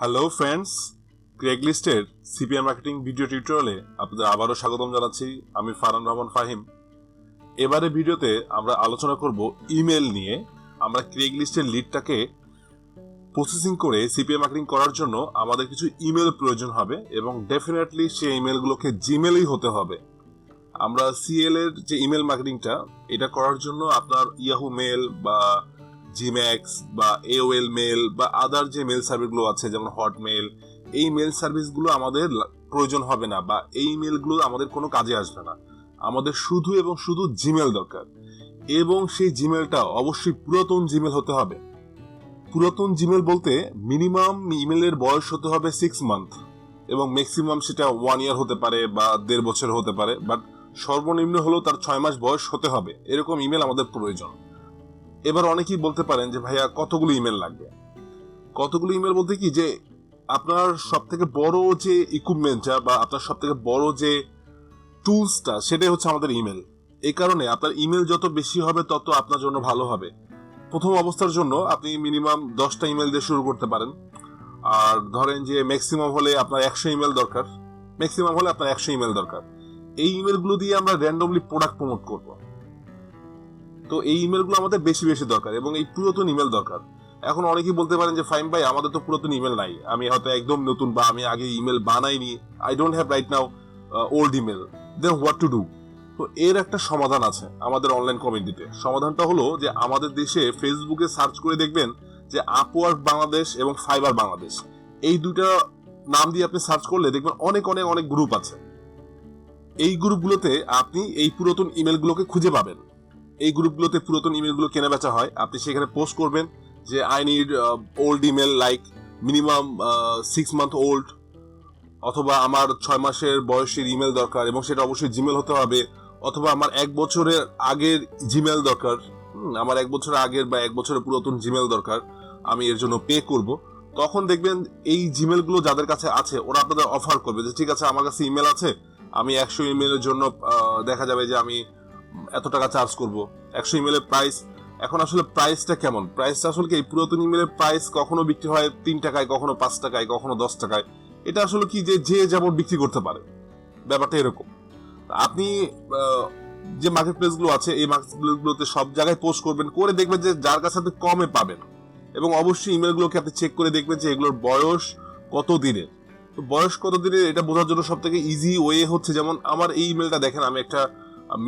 Hello friends, ক্রেগলিস্টের CPM marketing video টিউটোরিয়ালে আপনাদের আবারও স্বাগতম জানাচ্ছি। আমি ফারহান রহমান ফাহিম। এবারে ভিডিওতে আমরা আলোচনা করব ইমেল নিয়ে। আমরা ক্রেগলিস্টের লিডটাকে প্রসেসিং করে সিপিএম মার্কেটিং করার জন্য আমাদের কিছু ইমেল প্রয়োজন হবে এবং ডেফিনেটলি সেই ইমেলগুলোকে জিমেলই হতে হবে। আমরা সিএল এর যে ইমেল মার্কেটিংটা এটা করার জন্য আপনার ইয়াহু মেল বা জিম্যাক্স বা এওএল মেল বা আদার যে মেল সার্ভিসগুলো আছে যেমন হটমেল, এই মেল সার্ভিসগুলো আমাদের প্রয়োজন হবে না বা এই মেলগুলো আমাদের কোনো কাজে আসবে না। আমাদের শুধু এবং শুধু জিমেল দরকার এবং সেই জিমেলটা অবশ্যই পুরাতন জিমেল হতে হবে। পুরাতন জিমেল বলতে মিনিমাম ইমেলের বয়স হতে হবে 6 মান্থ এবং ম্যাক্সিমাম সেটা 1 ইয়ার হতে পারে বা 1.5 বছর হতে পারে, বাট সর্বনিম্ন হলেও তার 6 মাস বয়স হতে হবে। এরকম ইমেল আমাদের প্রয়োজন। এবার অনেকেই বলতে পারেন যে ভাইয়া কতগুলো ইমেল লাগবে। কতগুলো ইমেল বলতে কি যে আপনার সব থেকে বড় যে ইকুইপমেন্টটা বা আপনার সব থেকে বড় যে টুলসটা সেটাই হচ্ছে আমাদের ইমেল। এই কারণে আপনার ইমেল যত বেশি হবে তত আপনার জন্য ভালো হবে। প্রথম অবস্থার জন্য আপনি মিনিমাম 10টা ইমেল দিয়ে শুরু করতে পারেন। আর ধরেন যে ম্যাক্সিমাম হলে আপনার 100 ইমেল দরকার। এই ইমেলগুলো দিয়ে আমরা র্যান্ডমলি প্রোডাক্ট প্রমোট করব। তো এই ইমেলগুলো আমাদের বেশি বেশি দরকার এবং এই পুরাতন ইমেল দরকার। এখন অনেকেই বলতে পারেন যে ফাইম ভাই আমাদের তো পুরাতন ইমেল নাই, আমি হয়তো একদম নতুন বা আমি আগে ইমেল বানাইনি, I don't have right now old email, then what to do. তো এর একটা সমাধান আছে আমাদের অনলাইন কমিউনিটিতে। সমাধানটা হলো যে আমাদের দেশে ফেসবুকে সার্চ করে দেখবেন যে আপওয়ার্ক বাংলাদেশ এবং ফাইবার বাংলাদেশ, এই দুটা নাম দিয়ে আপনি সার্চ করলে দেখবেন অনেক অনেক অনেক গ্রুপ আছে। এই গ্রুপগুলোতে আপনি এই পুরাতন ইমেলগুলোকে খুঁজে পাবেন। এই গ্রুপগুলোতে পুরাতন ইমেলগুলো কেনা বেচা হয়। আপনি সেখানে পোস্ট করবেন যে I need old email like minimum 6 month old, অথবা আমার 6 মাসের বয়সের ইমেল দরকার এবং সেটা অবশ্যই জিমেল হতে হবে, অথবা আমার 1 বছরের আগের জিমেল দরকার, আমার 1 বছর আগের বা 1 বছরের পুরাতন জিমেল দরকার, আমি এর জন্য পে করব। তখন দেখবেন এই জিমেলগুলো যাদের কাছে আছে ওরা আপনাদের অফার করবে যে ঠিক আছে আমার কাছে ইমেল আছে, আমি 100 ইমেলের জন্য দেখা যাবে যে আমি এত টাকা চার্জ করব। 100 ইমেলের প্রাইস, এখন আসলে প্রাইসটা কেমন, প্রাইসটা আসলে কি এই পুরাতন ইমেলের প্রাইস কখনো বিক্রি হয় 3 টাকায়, কখনো 5 টাকায়, কখনো 10 টাকায়। এটা আসলে কি যে যেমন বিক্রি করতে পারে, ব্যাপারটা এরকম। আপনি যে মার্কেট প্লেস গুলো আছে এই মার্কেট প্লেস গুলোতে সব জায়গায় পোস্ট করবেন, করে দেখবেন যে যার কাছে আপনি কমে পাবেন এবং অবশ্যই ইমেল গুলোকে আপনি চেক করে দেখবেন যে এগুলোর বয়স কত দিনের। তো বয়স কত দিনের এটা বোঝার জন্য সব থেকে ইজি ওয়ে হচ্ছে, যেমন আমার এই ইমেলটা দেখেন, আমি একটা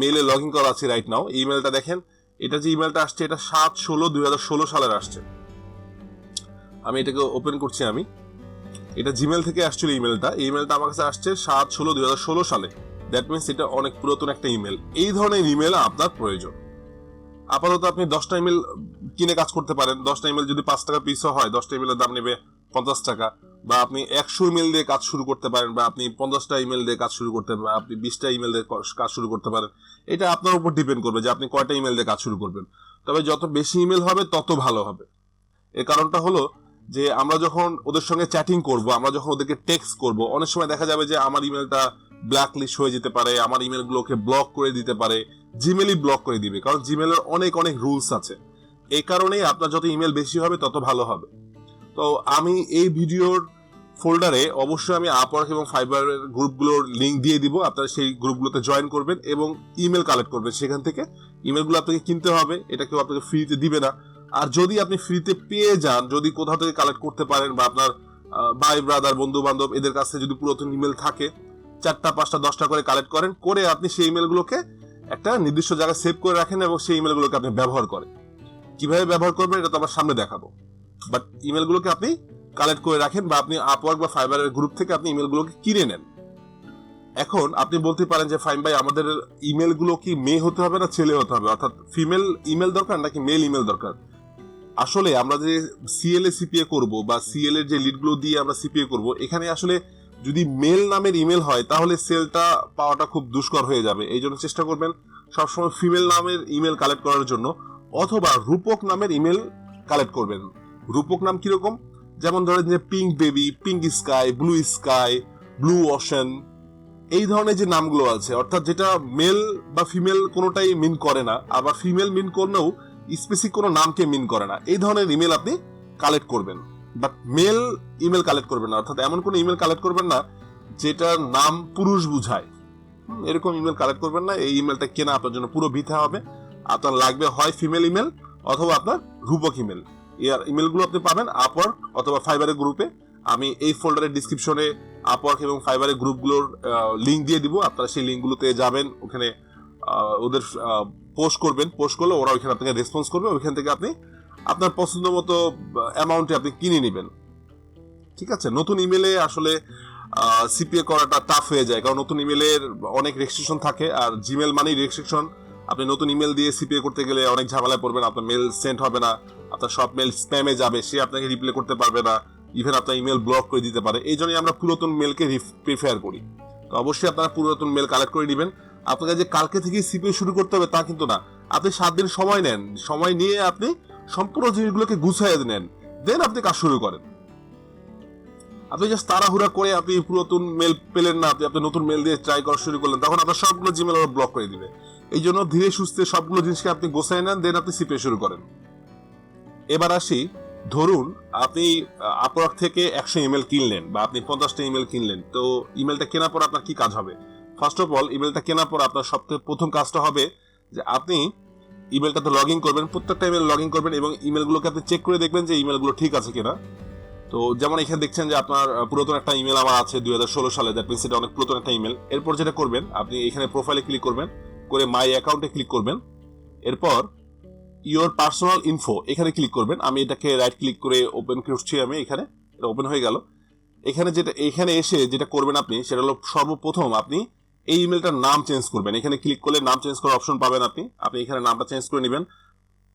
মেলে লগ ইন করা আছে রাইট নাও। এই ইমেলটা দেখেন, এটা যে ইমেলটা আসছে এটা 7/16/2016 সালের আসছে। আমি এটাকে ওপেন করছি। আমি এটা জিমেল থেকে আসছিল ইমেলটা। এই ইমেলটা আমার কাছে আসছে 7/16/2016 সালে। দ্যাট মিনস এটা অনেক পুরাতন একটা ইমেল। এই ধরনের ইমেল আপনার প্রয়োজন। আপাতত আপনি 10টা ইমেল কিনে কাজ করতে পারেন। 10টা ইমেল যদি 5 টাকা পিসও হয়, 10টা ইমেলের দাম নেবে 50 টাকা। বা আপনি 100 ইমেল দিয়ে কাজ শুরু করতে পারেন, বা আপনি 50টা ইমেল দিয়ে কাজ শুরু করতে পারেন, বা আপনি 20টা ইমেল দিয়ে কাজ শুরু করতে পারেন। এটা আপনার উপর ডিপেন্ড করবে যে আপনি কয়টা ইমেল দিয়ে কাজ শুরু করবেন। তবে যত বেশি ইমেল হবে তত ভালো হবে। এর কারণটা হলো যে আমরা যখন ওদের সঙ্গে চ্যাটিং করব, আমরা যখন ওদেরকে টেক্সট করব, অনেক সময় দেখা যাবে যে আমার ইমেলটা ব্ল্যাক লিস্ট হয়ে যেতে পারে, আমার ইমেলগুলোকে ব্লক করে দিতে পারে, জিমেলই ব্লক করে দিবে, কারণ জিমেলের অনেক অনেক রুলস আছে। এই কারণেই আপনার যত ইমেল বেশি হবে তত ভালো হবে। তো আমি এই ভিডিওর ফোল্ডারে অবশ্যই আমি আপওয়ার্ক এবং ফাইবারের গ্রুপগুলোর লিঙ্ক দিয়ে দিব। আপনারা সেই গ্রুপগুলোতে জয়েন করবেন এবং ইমেল কালেক্ট করবেন। সেখান থেকে ইমেলগুলো আপনাকে কিনতে হবে, এটা কেউ আপনাকে ফ্রিতে দিবে না। আর যদি আপনি ফ্রিতে পেয়ে যান, যদি কোথাও থেকে কালেক্ট করতে পারেন বা আপনার ভাই ব্রাদার বন্ধু বান্ধব এদের কাছে যদি পুরাতন ইমেল থাকে, 4টা 5টা 10টা করে কালেক্ট করেন, করে আপনি সেই ইমেলগুলোকে একটা নির্দিষ্ট জায়গায় সেভ করে রাখেন এবং সেই ইমেলগুলোকে আপনি ব্যবহার করেন। কিভাবে ব্যবহার করবেন এটা তো আমার সামনে দেখাবো, বাট ইমেলগুলোকে আপনি কালেক্ট করে রাখেন বা আপনি আপওয়ার্ক বা ফাইবারের গ্রুপ থেকে আপনি ইমেলগুলোকে কিনে নেন। এখন আপনি বলতে পারেন যে ফাইন ভাই আমাদের ইমেলগুলো কি মেয়ে হতে হবে না ছেলে হতে হবে, অর্থাৎ ফিমেল ইমেল দরকার নাকি মেল ইমেল দরকার? আসলে আমরা যে সিএল এ সিপিএ করব বা সিএল এর যে লিডগুলো দিয়ে আমরা সিপিএ করব, এখানে আসলে যদি মেল নামের ইমেল হয় তাহলে সেলটা পাওয়াটা খুব দুষ্কর হয়ে যাবে। এই জন্য চেষ্টা করবেন সবসময় ফিমেল নামের ইমেল কালেক্ট করার জন্য, অথবা রূপক নামের ইমেল কালেক্ট করবেন। রূপক নাম কিরকম? যেমন ধরেন যে pink baby, pink sky, blue ocean, এই ধরনের যে নামগুলো আছে, অর্থাৎ যেটা মেল বা ফিমেল কোনোটাই মিন করে না, আবার ফিমেল মিন করলেও স্পেসিফিক কোনো নামকে মিন করে না, এই ধরনের ইমেল আপনি কালেক্ট করবেন। বাট মেল ইমেল কালেক্ট করবেন না, অর্থাৎ এমন কোনো ইমেল কালেক্ট করবেন না যেটার নাম পুরুষ বুঝায়। এরকম ইমেল কালেক্ট করবেন না। এই ইমেলটা কেনা আপনার জন্য পুরো বৃথা হবে। আপনার লাগবে হয় ফিমেল ইমেল অথবা আপনার রূপক ইমেল। এর ইমেলগুলো আপনি পাবেন আপওয়ার্ক অথবা ফাইবারের গ্রুপে। আমি এই ফোল্ডারের ডিসক্রিপশনে আপওয়ার্ক এবং ফাইবারের গ্রুপগুলোর লিঙ্ক দিয়ে দিব। আপনারা সেই লিঙ্কগুলোতে যাবেন, ওখানে ওদের পোস্ট করবেন। পোস্ট করলে ওরা ওইখানে আপনাকে রেসপন্স করবে। ওইখান থেকে আপনি আপনার পছন্দ মতো অ্যামাউন্টে আপনি কিনে নেবেন। ঠিক আছে। নতুন ইমেলে আসলে সিপিএ করাটা টাফ হয়ে যায়, কারণ নতুন ইমেলের অনেক রেস্ট্রিকশন থাকে। আর জিমেল মানেই রেস্ট্রিকশন। আপনি নতুন ইমেল দিয়ে সিপিএ করতে গেলে অনেক ঝামেলায় পড়বেন। আপনার মেল সেন্ড হবে না, আপনার সব মেল স্প্যামে যাবে, সে আপনাকে রিপ্লাই করতে পারবে না, ইভেন আপনার ইমেল ব্লক করে দিতে পারে। এই জন্যই আমরা পুরাতন মেলকে প্রিফার করি। তো অবশ্যই আপনারা পুরাতন মেল কালেক্ট করে নেবেন। আপনাকে যে কালকে থেকে সিপিএ শুরু করতে হবে তা কিন্তু না। আপনি 7 দিন সময় নেন, সময় নিয়ে আপনি সম্পূর্ণ জিনিসগুলোকে গুছাইয়ে নেন, দেন আপনি কাজ শুরু করেন। আপনি জাস্ট তাড়াহুড়া করে আপনি পুরাতন মেল পেলেন না, আপনি নতুন মেল দিয়ে ট্রাই করা শুরু করলেন, তখন আপনার সবগুলো জিমেল ওরা ব্লক করে দিবে। এই জন্য ধীরে সুস্থে সবগুলো জিনিসকে আপনি গোছাই নেন, দেন আপনি সিপিএ শুরু করেন। এবার আসি, ধরুন আপনি আপওয়ার্ক থেকে 100 ইমেল কিনলেন বা আপনি 50টা ইমেল কিনলেন। তো ইমেলটা কেনার পর আপনার কি কাজ হবে? ফার্স্ট অফ অল, ইমেলটা কেনার পর আপনার সবথেকে প্রথম কাজটা হবে যে আপনি ইমেলটাতে লগ ইন করবেন। প্রত্যেকটা ইমেল লগ ইন করবেন এবং ইমেলগুলোকে আপনি চেক করে দেখবেন যে ইমেলগুলো ঠিক আছে কিনা। তো যেমন এখানে দেখছেন যে আপনার পুরাতন একটা ইমেল আমার আছে 2016 সালে, দ্যাট মিনস এটা অনেক পুরাতন একটা ইমেল। এরপর যেটা করবেন, আপনি এখানে প্রোফাইলে ক্লিক করবেন, করে মাই অ্যাকাউন্টে ক্লিক করবেন। এরপর ইওর পার্সোনাল ইনফো এখানে ক্লিক করবেন। আমি এটাকে রাইট ক্লিক করে ওপেন করছি, আমি এখানে এটা ওপেন হয়ে গেল। এখানে এসে যেটা করবেন আপনি, সেটা হলো সর্বপ্রথম আপনি এই ইমেলটার নাম চেঞ্জ করবেন। এখানে ক্লিক করলে নাম চেঞ্জ করার অপশন পাবেন। আপনি এখানে নামটা চেঞ্জ করে নেবেন।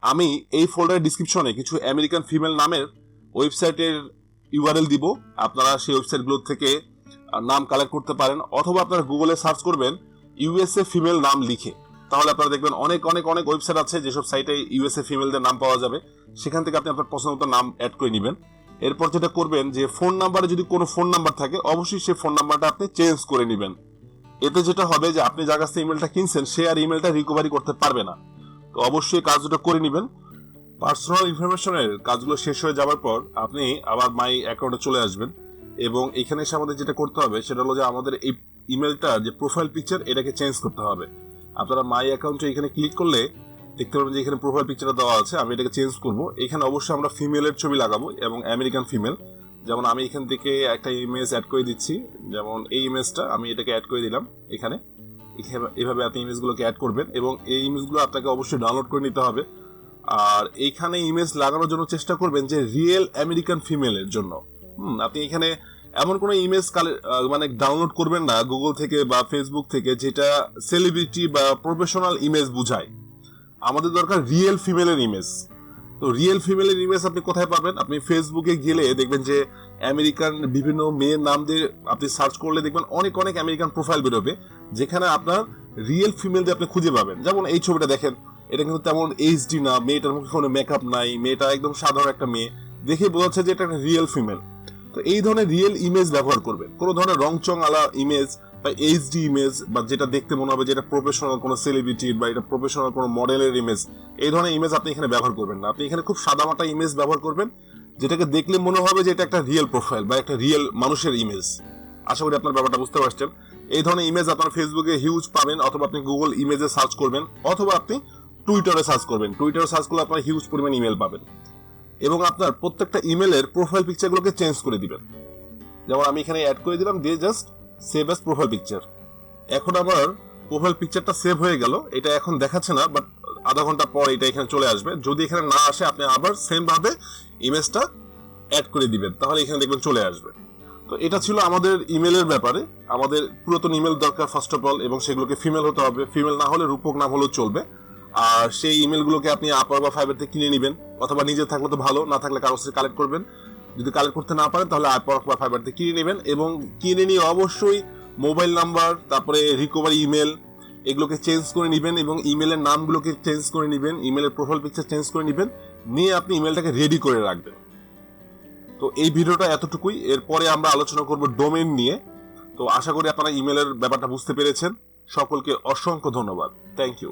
আমি এই ফোল্ডারের ডিসক্রিপশনে কিছু আমেরিকান ফিমেল নামের ওয়েবসাইটের ইউআরএল দিব। আপনারা সেই ওয়েবসাইটগুলো থেকে নাম কালেক্ট করতে পারেন, অথবা আপনারা গুগলে সার্চ করবেন ইউএসএ ফিমেল নাম লিখে। তাহলে আপনারা দেখবেন অনেক অনেক অনেক ওয়েবসাইট আছে যেসব সাইটে ইউএসএ ফিমেলদের নাম পাওয়া যাবে। সেখান থেকে আপনি আপনার পছন্দ মতো নাম অ্যাড করে নেবেন। এরপর যেটা করবেন, যে ফোন নাম্বারে যদি কোনো ফোন নাম্বার থাকে, অবশ্যই সেই ফোন নাম্বারটা আপনি চেঞ্জ করে নেবেন। এতে যেটা হবে যে আপনি যার কাছ থেকে ইমেলটা কিনছেন সে আর ইমেলটা রিকভারি করতে পারবে না। তো অবশ্যই কাজটা করে নেবেন। পার্সোনাল ইনফরমেশনের কাজগুলো শেষ হয়ে যাওয়ার পর আপনি আবার মাই অ্যাকাউন্টে চলে আসবেন এবং এখানে এসে আমাদের যেটা করতে হবে সেটা হলো যে আমাদের এই ইমেলটা যে প্রোফাইল পিকচার এটাকে চেঞ্জ করতে হবে। আপনারা মাই অ্যাকাউন্টে এখানে ক্লিক করলে দেখতে পাবেন যে এখানে প্রোফাইল পিকচারটা দেওয়া আছে। আমি এটাকে চেঞ্জ করব। এখানে অবশ্যই আমরা ফিমেলের ছবি লাগাবো এবং আমেরিকান ফিমেল। যেমন আমি এখান থেকে একটা ইমেজ অ্যাড করে দিচ্ছি, যেমন এই ইমেজটা আমি এটাকে অ্যাড করে দিলাম। এখানে এভাবে আপনি ইমেজগুলোকে অ্যাড করবেন এবং এই ইমেজগুলো আপনাকে অবশ্যই ডাউনলোড করে নিতে হবে। আর এইখানে ইমেজ লাগানোর জন্য চেষ্টা করবেন যে রিয়েল আমেরিকান ফিমেলের জন্য। আপনি এখানে এমন কোনো ইমেজ মানে ডাউনলোড করবেন না গুগল থেকে বা ফেসবুক থেকে যেটা সেলিব্রিটি বা প্রফেশনাল ইমেজ বুঝায়। আমাদের দরকার রিয়েল ফিমেলের ইমেজ। তো রিয়েল ফিমেলের ইমেজ আপনি কোথায় পাবেন? আপনি ফেসবুকে গেলে দেখবেন যে আমেরিকান বিভিন্ন মেয়ের নাম দিয়ে আপনি সার্চ করলে দেখবেন অনেক অনেক আমেরিকান প্রোফাইল বেরোবে, যেখানে আপনার রিয়েল ফিমেল দিয়ে আপনি খুঁজে পাবেন। যেমন এই ছবিটা দেখেন, এটা কিন্তু তেমন এইচডি না, মেয়েটার মুখে কোনো মেকআপ নাই, মেয়েটা একদম সাধারণ একটা মেয়ে, দেখে বোঝা যাচ্ছে যে এটা একটা রিয়েল ফিমেল। তো এই ধরনের রিয়েল ইমেজ ব্যবহার করবেন। কোনো ধরনের রংচং আলা ইমেজ বা এইচডি ইমেজ বা যেটা দেখতে মনে হবে যেটা প্রফেশনাল কোনো সেলিব্রিটির বা এটা প্রফেশনাল কোনো মডেলের ইমেজ, এই ধরনের ইমেজ আপনি এখানে ব্যবহার করবেন না। আপনি এখানে খুব সাদামাটা ইমেজ ব্যবহার করবেন, যেটাকে দেখলে মনে হবে যে এটা একটা রিয়েল প্রোফাইল বা একটা রিয়েল মানুষের ইমেজ। আশা করি আপনার ব্যাপারটা বুঝতে পারছেন। এই ধরনের ইমেজ আপনার ফেসবুকে হিউজ পাবেন, অথবা আপনি গুগল ইমেজে সার্চ করবেন, অথবা আপনি টুইটারে সার্চ করবেন। টুইটারে সার্চ করলে আপনার হিউজ পরিমাণ ইমেল পাবেন এবং আপনার প্রত্যেকটা ইমেলের প্রোফাইল পিকচারগুলোকে চেঞ্জ করে দিবেন। যেমন আমি এখানে অ্যাড করে দিলাম, দিয়ে just save as profile picture. এখন আমার প্রোফাইল পিকচারটা সেভ হয়ে গেল। এটা এখন দেখাচ্ছে না, বাট আধা ঘন্টা পর এটা এখানে চলে আসবে। যদি এখানে না আসে আপনি আবার সেম ভাবে ইমেজটা অ্যাড করে দিবেন, তাহলে এখানে দেখবেন চলে আসবে। তো এটা ছিল আমাদের ইমেলের ব্যাপারে। আমাদের পুরাতন ইমেল দরকার ফার্স্ট অফ অল, এবং সেগুলোকে ফিমেল হতে হবে। ফিমেল না হলে রূপক নাম হলেও চলবে। আর সেই ইমেলগুলোকে আপনি আপওয়ার্ক বা ফাইবার থেকে কিনে নেবেন, অথবা নিজে থাকলে তো ভালো, না থাকলে কারো সাথে কালেক্ট করবেন। যদি কালেক্ট করতে না পারেন তাহলে আপওয়ার্ক বা ফাইবার থেকে কিনে নেবেন, এবং কিনে নিয়ে অবশ্যই মোবাইল নাম্বার, তারপরে রিকভারি ইমেল, এগুলোকে চেঞ্জ করে নেবেন এবং ইমেলের নামগুলোকে চেঞ্জ করে নেবেন, ইমেলের প্রোফাইল পিকচার চেঞ্জ করে নেবেন, নিয়ে আপনি ইমেলটাকে রেডি করে রাখবেন। তো এই ভিডিওটা এতটুকুই। এরপরে আমরা আলোচনা করব ডোমেইন নিয়ে। তো আশা করি আপনারা ইমেলের ব্যাপারটা বুঝতে পেরেছেন। সকলকে অসংখ্য ধন্যবাদ। Thank you.